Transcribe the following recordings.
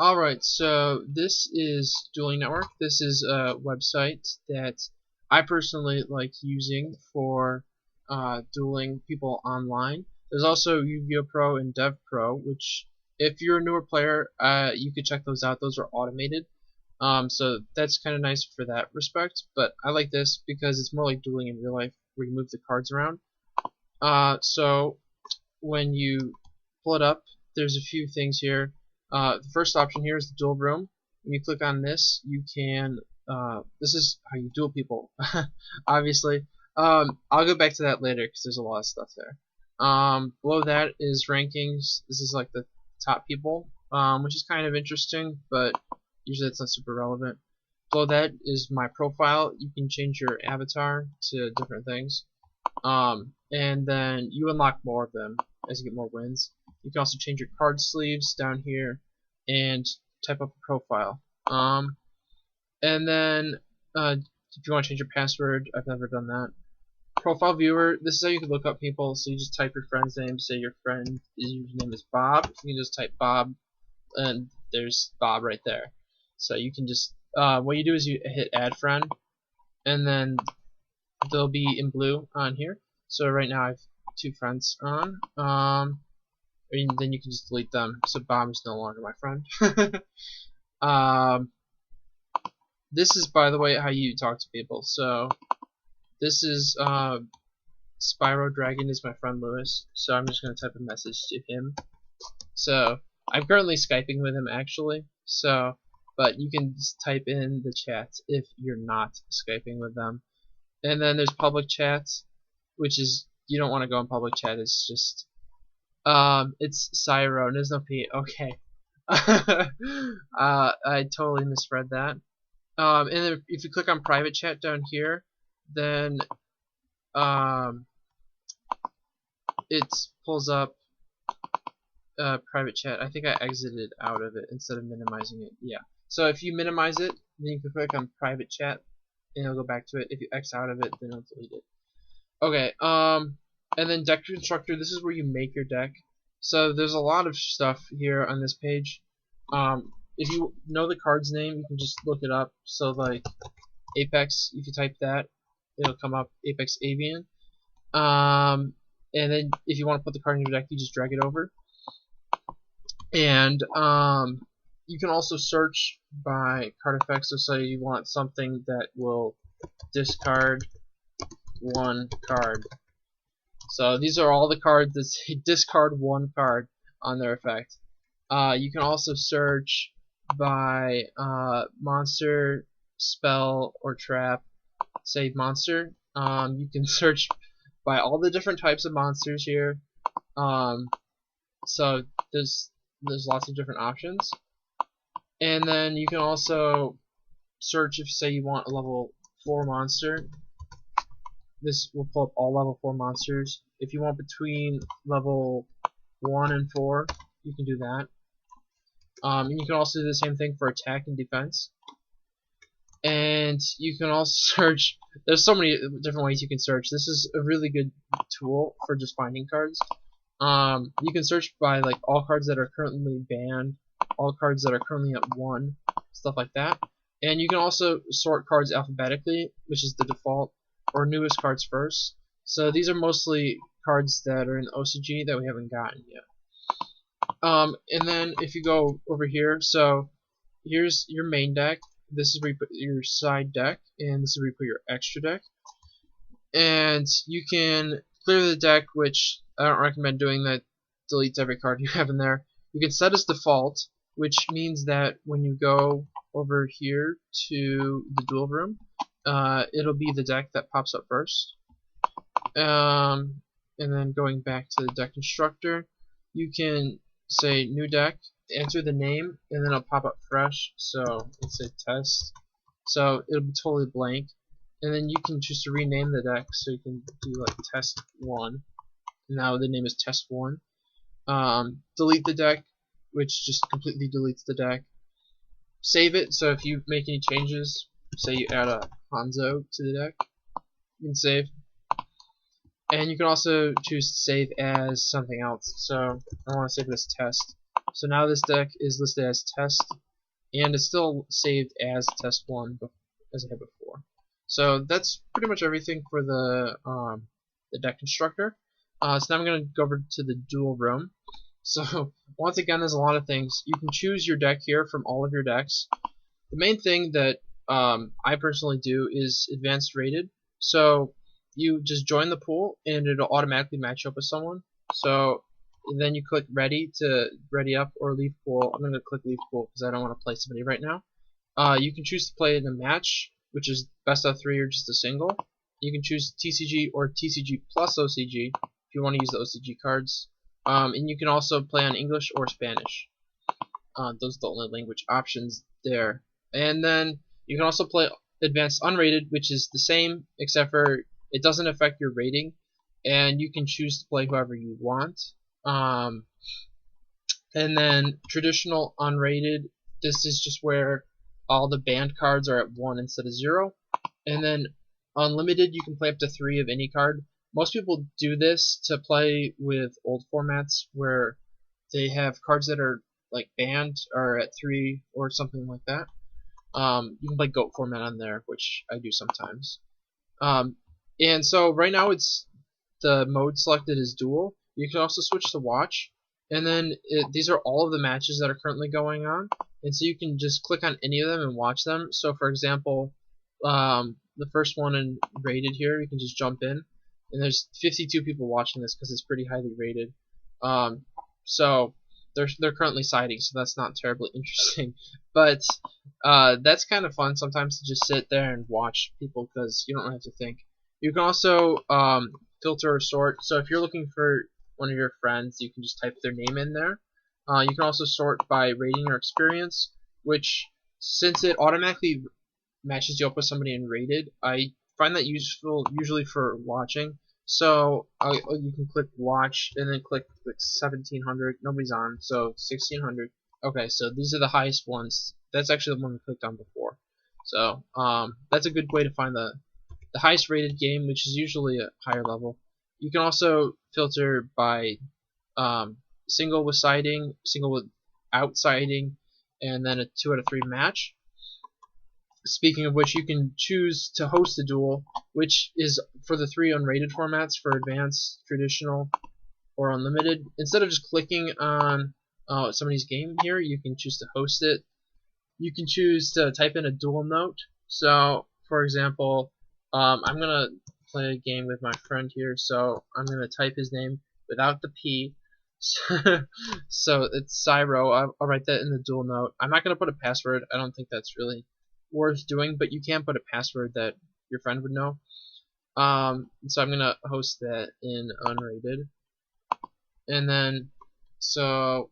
Alright, so this is Dueling Network. This is a website that I personally like using for dueling people online. There's also Yugioh Pro and Dev Pro, which if you're a newer player, you could check those out. Those are automated. So that's kind of nice for that respect, but I like this because it's more like dueling in real life where you move the cards around. So when you pull it up, there's a few things here. The first option here is the Duel Room. When you click on this, you can. This is how you duel people, obviously. I'll go back to that later because there's a lot of stuff there. Below that is rankings. This is like the top people, which is kind of interesting, but usually it's not super relevant. Below that is my profile. You can change your avatar to different things. And then you unlock more of them as you get more wins. You can also change your card sleeves down here and type up a profile. And then if you want to change your password, I've never done that. Profile viewer, this is how you can look up people. So you just type your friend's name. Say your friend, his username is Bob. You can just type Bob, and there's Bob right there. So you can just what you do is you hit add friend, and then they'll be in blue on here. So right now I have 2 friends on. And then you can just delete them. So Bob is no longer my friend. This is, by the way, how you talk to people. So this is Spyro Dragon is my friend Lewis. So I'm just gonna type a message to him. So I'm currently Skyping with him actually. So, but you can just type in the chat if you're not Skyping with them. And then there's public chat, which is you don't want to go in public chat. It's just it's Cyro. There's no P. Okay. I totally misread that. And then if you click on private chat down here, then it pulls up private chat. I think I exited out of it instead of minimizing it. Yeah. So if you minimize it, then you can click on private chat, and it'll go back to it. If you X out of it, then it'll delete it. Okay. And then deck constructor. This is where you make your deck. So there's a lot of stuff here on this page. If you know the card's name, you can just look it up. So like Apex, if you type that, it'll come up Apex Avian. And then if you want to put the card in your deck, you just drag it over. And you can also search by card effects. So say you want something that will discard 1 card. So these are all the cards that say discard 1 card on their effect. You can also search by monster, spell, or trap. Save monster. You can search by all the different types of monsters here. So there's lots of different options. And then you can also search if say you want a level 4 monster. This will pull up all level 4 monsters. If you want between level 1 and 4, you can do that. And you can also do the same thing for attack and defense. And you can also search. There's so many different ways you can search. This is a really good tool for just finding cards. You can search by like all cards that are currently banned, all cards that are currently at 1, stuff like that. And you can also sort cards alphabetically, which is the default, or newest cards first. So these are mostly cards that are in OCG that we haven't gotten yet. And then if you go over here, so here's your main deck. This is where you put your side deck, and this is where you put your extra deck. And you can clear the deck, which I don't recommend doing. That deletes every card you have in there. You can set as default, which means that when you go over here to the Duel Room, it'll be the deck that pops up first. And then going back to the deck constructor, you can say new deck, enter the name, and then it'll pop up fresh. So let's say test. So it'll be totally blank. And then you can choose to rename the deck. So you can do like test 1. Now the name is test 1. Delete the deck, which just completely deletes the deck. Save it. So if you make any changes, say you add a Hanzo to the deck, you can save. And you can also choose to save as something else. So I want to save this test. So now this deck is listed as test, and it's still saved as test 1 as I had before. So that's pretty much everything for the deck constructor. So now I'm going to go over to the Duel Room. So once again, there's a lot of things. You can choose your deck here from all of your decks. The main thing that I personally do is advanced rated. So you just join the pool and it'll automatically match up with someone. So then you click ready to ready up or leave pool. I'm going to click leave pool because I don't want to play somebody right now. You can choose to play in a match, which is best of 3 or just a single. You can choose TCG or TCG plus OCG if you want to use the OCG cards. And you can also play on English or Spanish. Those are the only language options there. And then you can also play advanced unrated, which is the same except for it doesn't affect your rating, and you can choose to play whoever you want. And then traditional unrated, this is just where all the banned cards are at 1 instead of 0. And then unlimited, you can play up to 3 of any card. Most people do this to play with old formats where they have cards that are like banned or at 3 or something like that. You can play GOAT format on there, which I do sometimes. And so right now it's the mode selected is duel. You can also switch to watch, and then these are all of the matches that are currently going on, and so you can just click on any of them and watch them. So for example, the first one in rated here, you can just jump in, and there's 52 people watching this because it's pretty highly rated. So they're currently siding, so that's not terribly interesting, but that's kind of fun sometimes to just sit there and watch people because you don't have to think. You can also filter or sort. So if you're looking for one of your friends, you can just type their name in there. You can also sort by rating or experience, which since it automatically matches you up with somebody in rated, I find that useful usually for watching. So you can click watch and then click 1700. Nobody's on, so 1600. Okay, so these are the highest ones. That's actually the one we clicked on before. So that's a good way to find the highest rated game, which is usually a higher level. You can also filter by single with siding, single without siding, and then a 2 out of 3 match. Speaking of which, you can choose to host a duel, which is for the 3 unrated formats for advanced, traditional, or unlimited. Instead of just clicking on somebody's game here, you can choose to host it. You can choose to type in a duel note. So, for example, I'm gonna play a game with my friend here, so I'm gonna type his name without the P. So it's Cyro. I'll write that in the duel note. I'm not gonna put a password. I don't think that's really worth doing, but you can put a password that your friend would know. So I'm gonna host that in unrated, and then so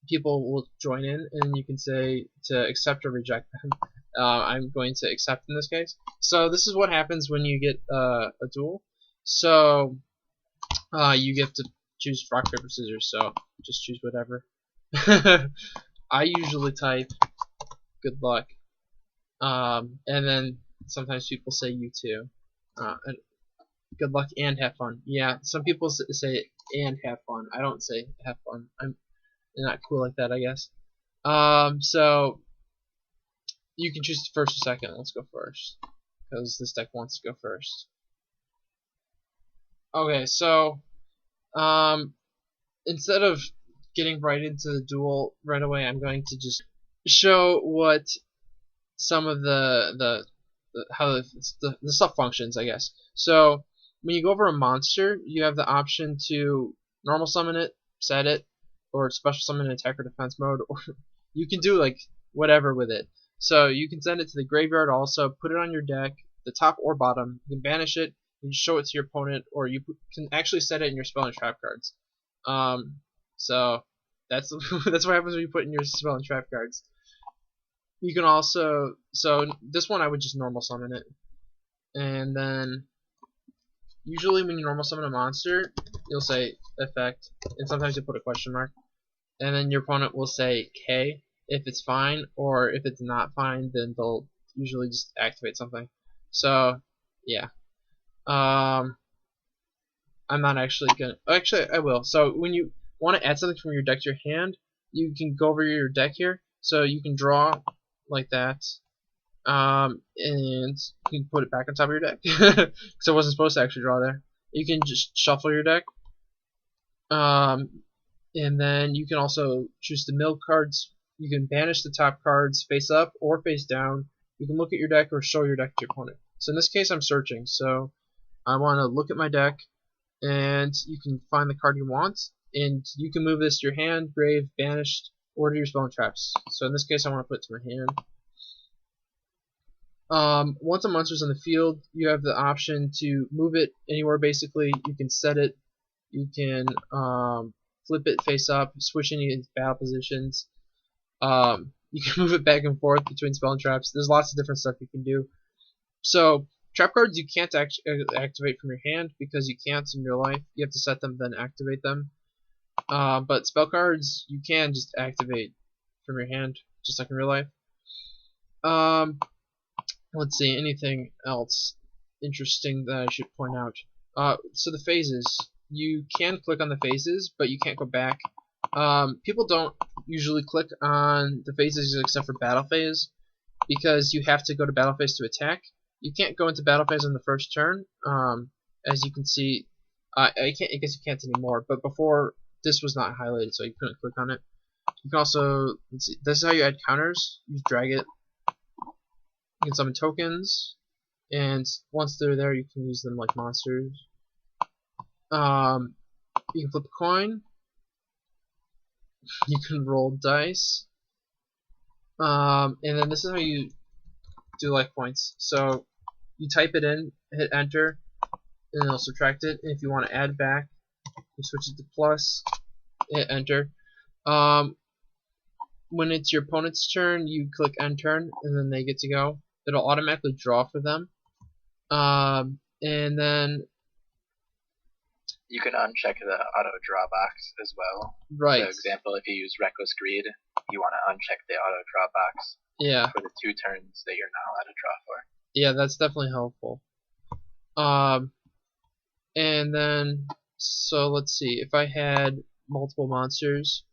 people will join in, and you can say to accept or reject them. I'm going to accept in this case. So this is what happens when you get a duel. So you get to choose rock, paper, scissors, so just choose whatever. I usually type good luck, and then sometimes people say you too. Good luck and have fun. Yeah, some people say and have fun. I don't say have fun. I'm not cool like that, I guess. So you can choose first or second. Let's go first, because this deck wants to go first. Okay, so instead of getting right into the duel right away, I'm going to just show what some of the stuff functions, I guess. So when you go over a monster, you have the option to normal summon it, set it, or special summon in attack or defense mode, or you can do like whatever with it. So you can send it to the graveyard also, put it on your deck, the top or bottom. You can banish it, you can show it to your opponent, or you can actually set it in your spell and trap cards. So that's that's what happens when you put in your spell and trap cards. You can also, so this one I would just normal summon it, and then usually when you normal summon a monster, you'll say effect, and sometimes you put a question mark, and then your opponent will say K if it's fine, or if it's not fine, then they'll usually just activate something. So yeah, I'm not actually gonna. Actually, I will. So when you want to add something from your deck to your hand, you can go over your deck here. So you can draw like that. And you can put it back on top of your deck. Because I wasn't supposed to actually draw there. You can just shuffle your deck. And then you can also choose to mill cards. You can banish the top cards face up or face down. You can look at your deck or show your deck to your opponent. So in this case, I'm searching. So I want to look at my deck, and you can find the card you want, and you can move this to your hand, grave, banished, or to your spell and traps. So in this case, I want to put it to my hand. Once a monster's on the field, you have the option to move it anywhere. Basically, you can set it. You can flip it face up, switch any battle positions. You can move it back and forth between spell and traps. There's lots of different stuff you can do. So trap cards you can't activate from your hand because you can't in real life. You have to set them, then activate them. But spell cards you can just activate from your hand, just like in real life. Let's see, anything else interesting that I should point out? So the phases. You can click on the phases, but you can't go back. People don't usually click on the phases except for battle phase, because you have to go to battle phase to attack. You can't go into battle phase on the first turn. As you can see, I guess you can't anymore. But before, this was not highlighted, so you couldn't click on it. You can also, let's see, this is how you add counters. You just drag it. You can summon tokens, and once they're there, you can use them like monsters. You can flip a coin. You can roll dice. And then this is how you do life points. So you type it in, hit enter, and it'll subtract it. And if you want to add back, you switch it to plus, hit enter. When it's your opponent's turn, you click end turn, and then they get to go. It'll automatically draw for them. And then you can uncheck the auto draw box as well. Right. For example, if you use Reckless Greed, you want to uncheck the auto draw box. Yeah. For the 2 turns that you're not allowed to draw for. Yeah, that's definitely helpful. And then, so let's see, if I had multiple monsters,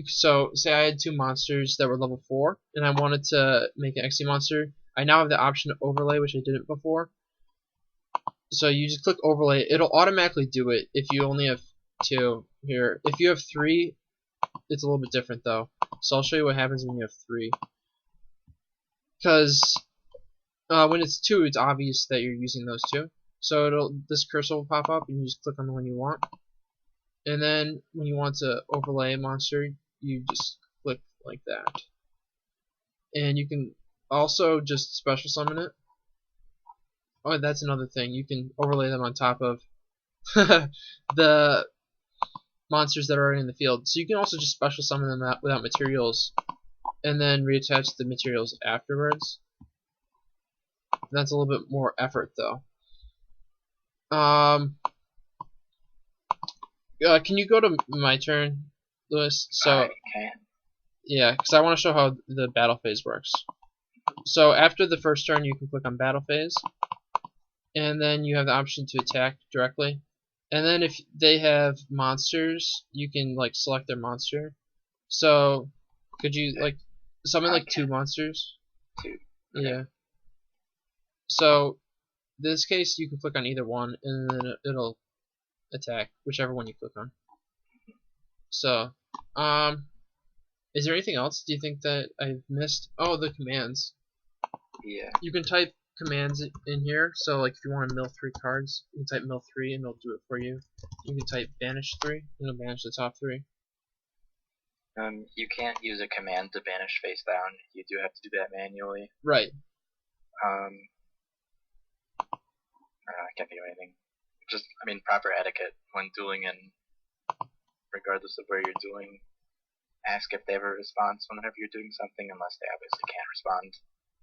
so say I had 2 monsters that were level 4, and I wanted to make an XC monster. I now have the option to overlay, which I didn't before. So you just click overlay. It'll automatically do it if you only have 2 here. If you have 3, it's a little bit different though. So I'll show you what happens when you have 3. Because when it's 2, it's obvious that you're using those 2. So this cursor will pop up, and you just click on the one you want. And then when you want to overlay a monster, you just click like that. And you can also just special summon it. Oh, that's another thing. You can overlay them on top of the monsters that are already in the field. So you can also just special summon them without materials, and then reattach the materials afterwards. That's a little bit more effort, though. Can you go to my turn, Lewis? So, okay. Yeah, because I want to show how the battle phase works. So after the first turn, you can click on battle phase, and then you have the option to attack directly. And then if they have monsters, you can like select their monster. So could you like summon like 2 monsters? 2. Okay. Yeah. So in this case, you can click on either one, and then it'll attack whichever one you click on. So, is there anything else do you think that I've missed? Oh, the commands. Yeah. You can type commands in here. So like if you want to mill 3 cards, you can type mill 3 and it'll do it for you. You can type banish 3 and it'll banish the top 3. You can't use a command to banish face down. You do have to do that manually. Right. I can't think of anything. Just, I mean, proper etiquette when dueling, and regardless of where you're dueling, ask if they have a response whenever you're doing something, unless they obviously can't respond.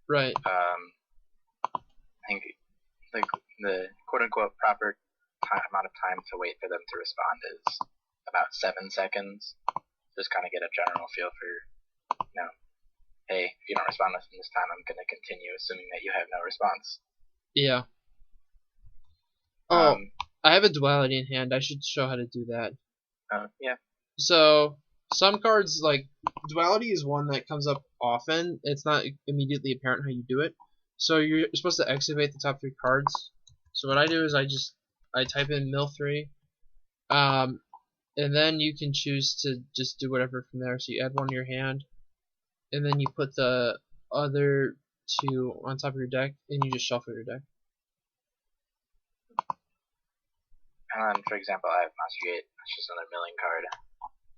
Right. I think the quote-unquote proper amount of time to wait for them to respond is about 7 seconds. Just kind of get a general feel for, hey, if you don't respond within this time, I'm going to continue assuming that you have no response. Yeah. Oh, I have a duality in hand. I should show how to do that. Yeah. So some cards like duality is one that comes up often. It's not immediately apparent how you do it. So you're supposed to excavate the top 3 cards. So what I do is I type in mill 3, and then you can choose to just do whatever from there. So you add one to your hand, and then you put the other 2 on top of your deck, and you just shuffle your deck. And then, for example, I have Monster Gate. That's just another milling card.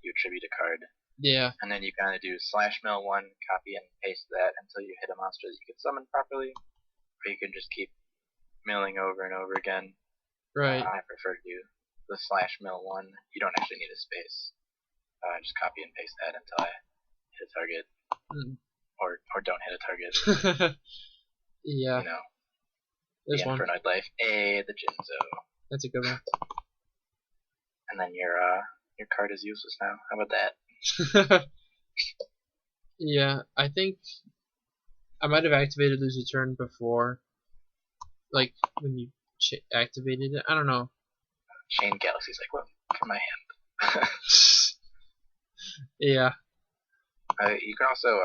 You attribute a card. Yeah. And then you kind of do /mill 1, copy and paste that until you hit a monster that you can summon properly. Or you can just keep milling over and over again. Right. I prefer to do the /mill 1. You don't actually need a space. Just copy and paste that until I hit a target. Or don't hit a target. Yeah. You know. There's the one. Infernoid Life. The Jinzo. That's a good one. And then your card is useless now. How about that? Yeah, I think I might have activated Lose a Turn before, like when you activated it. I don't know. Chain Galaxy's like, well, from my hand. Yeah. You can also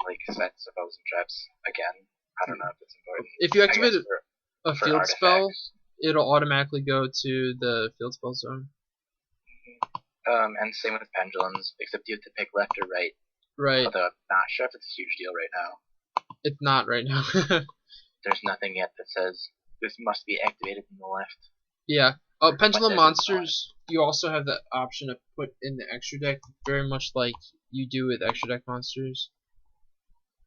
like set spells and traps again. I don't know if it's important. If you activate a for field artifacts. spell, it'll automatically go to the field spell zone. And same with pendulums, except you have to pick left or right. Right. Although I'm not sure if it's a huge deal right now. It's not right now. There's nothing yet that says this must be activated from the left. Yeah. Oh, pendulum monsters, you also have the option to put in the extra deck, very much like you do with extra deck monsters.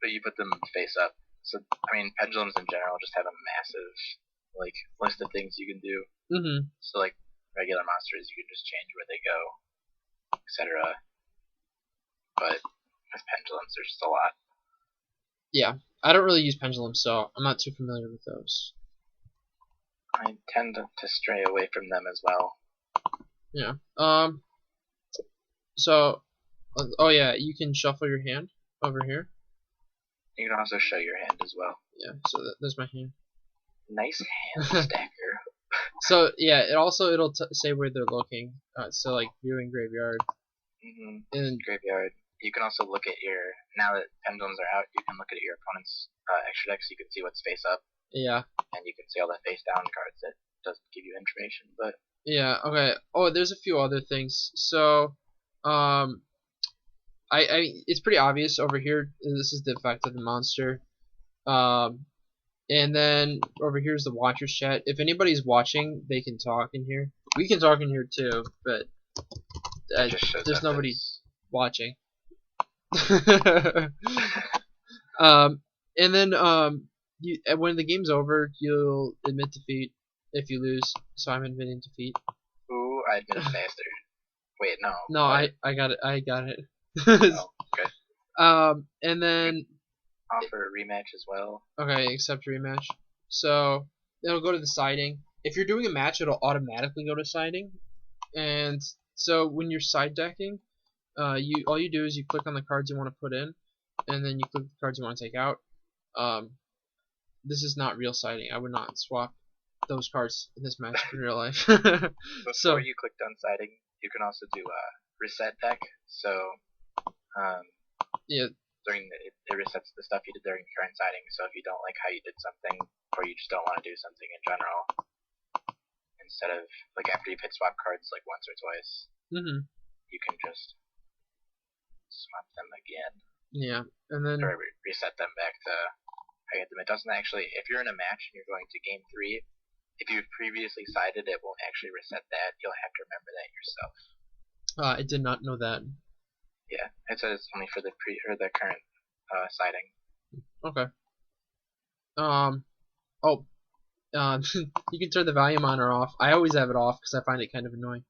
But you put them face up. So, I mean, pendulums in general just have a massive, like, list of things you can do. Mm-hmm. So, like, regular monsters, you can just change where they go, etc. But with pendulums, there's just a lot. Yeah. I don't really use pendulums, so I'm not too familiar with those. I tend to stray away from them as well. Yeah. So, oh yeah, you can shuffle your hand over here. You can also show your hand as well. Yeah, so there's my hand. Nice hand stacker. So yeah, it'll say where they're looking. So like viewing graveyard. And graveyard. You can also look at now that pendulums are out, you can look at your opponent's extra deck so you can see what's face up. Yeah. And you can see all the face down cards that doesn't give you information, but yeah, okay. Oh, there's a few other things. So, it's pretty obvious over here. This is the effect of the monster. And then over here is the watchers chat. If anybody's watching, they can talk in here. We can talk in here too, but there's nobody watching. And then when the game's over, you'll admit defeat if you lose. So I'm admitting defeat. Ooh, I admitted faster. Wait, no. No, I got it. I got it. Oh, good. And then offer a rematch as well. Okay, accept rematch. So it'll go to the siding. If you're doing a match, it'll automatically go to siding. And so when you're side decking, all you do is you click on the cards you want to put in, and then you click the cards you want to take out. This is not real siding. I would not swap those cards in this match in real life. Before you clicked on siding, you can also do a reset deck. So yeah. It resets the stuff you did during current siding. So if you don't like how you did something, or you just don't want to do something in general, instead of like after you've hit swap cards like once or twice, you can just swap them again. Yeah, and then or reset them back to how you had them. It doesn't actually. If you're in a match and you're going to game 3, if you've previously sided, it won't actually reset that. You'll have to remember that yourself. I did not know that. Yeah, it says it's only for the current siding. Okay. You can turn the volume on or off. I always have it off because I find it kind of annoying.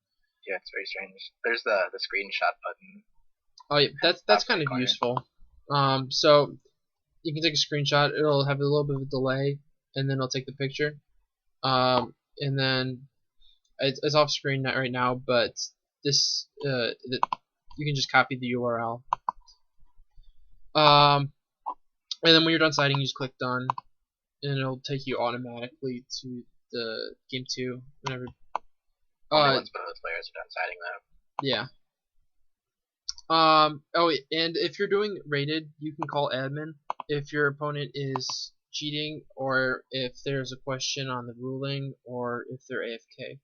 Yeah, it's very strange. There's the screenshot button. Oh yeah, that's kind of useful. So you can take a screenshot. It'll have a little bit of a delay, and then it'll take the picture. And then it's off screen right now, but this you can just copy the URL. And then when you're done siding, you just click done, and it'll take you automatically to the game 2 whenever. Only once both players are done siding though. Yeah. Oh, and if you're doing rated, you can call admin if your opponent is cheating, or if there's a question on the ruling, or if they're AFK.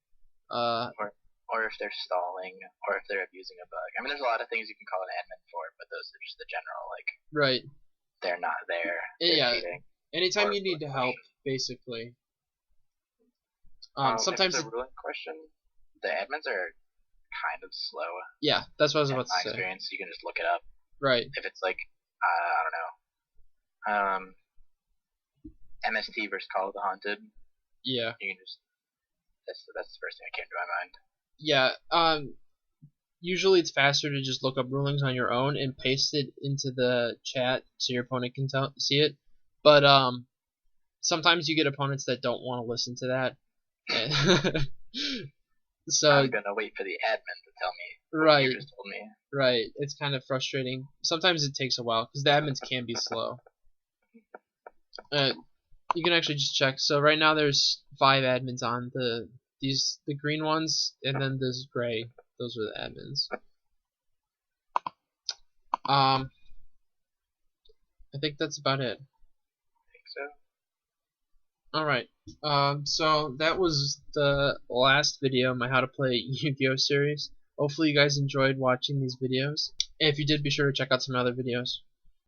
Or if they're stalling, or if they're abusing a bug. I mean, there's a lot of things you can call an admin for, but those are just the general, like, Right. they're not there, they're Yeah. cheating. Anytime or you need to help, basically. Sometimes if it's a ruling question, the admins are kind of slow. Yeah, that's what I was about In my to say. experience, you can just look it up. Right. If it's like, I don't know, MST versus Call of the Haunted, Yeah. you can just, that's the first thing that came to my mind. Yeah. Usually it's faster to just look up rulings on your own and paste it into the chat so your opponent can see it. But sometimes you get opponents that don't want to listen to that. So I'm gonna wait for the admin to tell me what right, you just told me. right. It's kind of frustrating. Sometimes it takes a while because the admins can be slow. You can actually just check. So right now there's 5 admins on the green ones, and then there's gray. Those are the admins. I think that's about it. I think so. Alright, so that was the last video in my How to Play Yu-Gi-Oh series. Hopefully you guys enjoyed watching these videos. And if you did, be sure to check out some other videos.